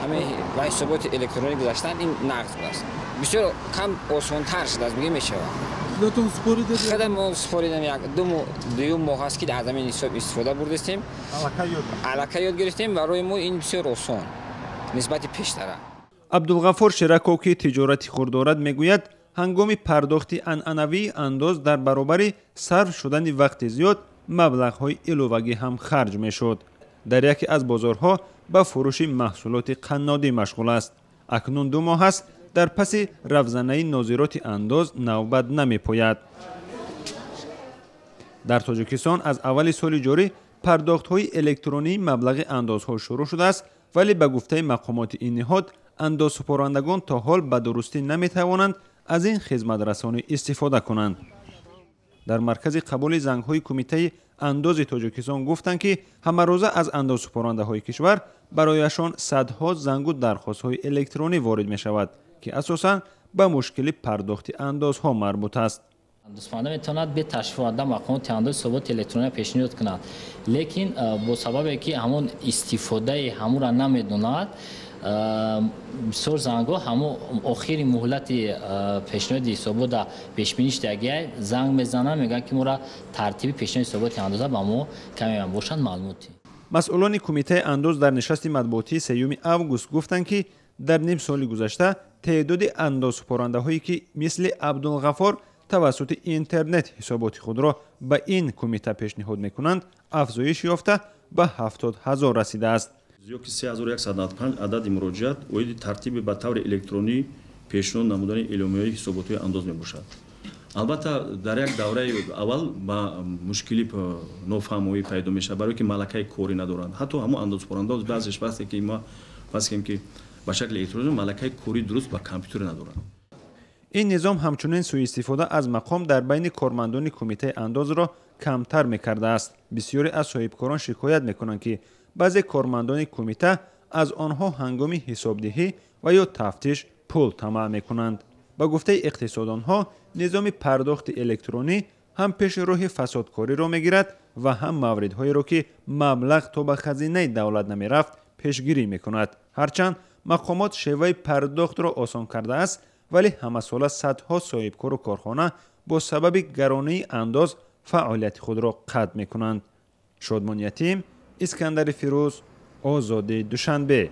همه با حسابات الکترونیکی گذاشتن این نقد است. بسیار کم آسان‌تر شده است میگه میشه. خودتون سپوریدید؟ خودم ما سپوریدم یک دو ماه است که از همین حساب استفاده بردیم. علاقه یاد گرفتیم و روی ما این بسیار آسان نسبت پیشتره. عبدالغفور شرکو که تجارتی خرد دارد میگوید هنگام پرداختی عنعنوی انداز در برابر صرف شدن وقت زیاد مبلغ‌های علاوه‌ای هم خرج میشد. در یکی از بازارها با فروش محصولات قنادی مشغول است. اکنون 2 ماه است در پس رفزنه ناظرات انداز نوبت نمی‌پاید. در تاجیکستان از اول سال جاری پرداخت‌های الکترونی مبلغ اندازها شروع شده است، ولی به گفته مقامات این نهاد اندازسپارندگان تا حال به درستی نمی‌توانند از این خدمت رسانی استفاده کنند. در مرکز قبول زنگ‌های کمیته انداز تاجیکستان گفتند که همه روزه از اندازسپارنده‌های کشور برایشان صدها زنگ و درخواست‌های الکترونی وارد می‌شود که اساساً به مشکل پرداخت اندازها مربوط است. اندازپرنده میتواند به تشریف آورده مقامات انداز ثبات الکترونیک پیشنهاد کند، لیکن با سببی که همون استفاده همون را نمیدوند بسیار زنگ‌ها همون آخر مهلت پیشنهاد ثبات پیشبینیش دیگه زنگ میزنن میگن که ما ترتیب پیشنهاد ثبات اندازه با ما کمی باشند معلوماتی. مسئولان کمیته انداز در نشست مطبوعاتی 3 اوگوست گفتند که در نیم سال گذشته تعداد اندازسپارنده‌هایی که مثل عبدالغفور توسط اینترنت حسابات خود را به این کمیته پیشنهاد میکنند افزایش یافته به 70,000 رسیده است. زیاد که 3195 عدد مراجعات اوید ترتیب به طور الکترونی پیشنهاد نمودن اعلامیه‌های حسابات انداز میباشد. البته در یک دوره اول با مشکلی نافهمی پیدا میشه برای که ملکه کاری ندارند. حتی همون اندازسپارنده بعضیش وقتی که ما واسه که به شکل الکترونیکی ملکه کاری درست با کامپیوتر ندارند. این نظام همچنین سوء استفاده از مقام در بین کارمندان کمیته انداز را کمتر میکرده است. بسیاری از صاحبکاران شکایت میکنند که بعضی کارمندان کمیته از آنها هنگام حسابدهی و یا تفتیش پول طمع میکنند. با گفته اقتصاددانها نظام پرداخت الکترونی هم پیش راه فسادکاری را میگیرد و هم مواردهایی را که مبلغ تا به خزینه دولت نمیرفت پیشگیری میکند. هرچند مقامات شیوه پرداخت را آسان کرده است، ولی همه ساله صدها صاحبکار و کارخانه با سبب گرانی انداز فعالیت خود را قطع میکنند. شادمان یتیم، اسکندر فیروز، آزادی دوشنبه.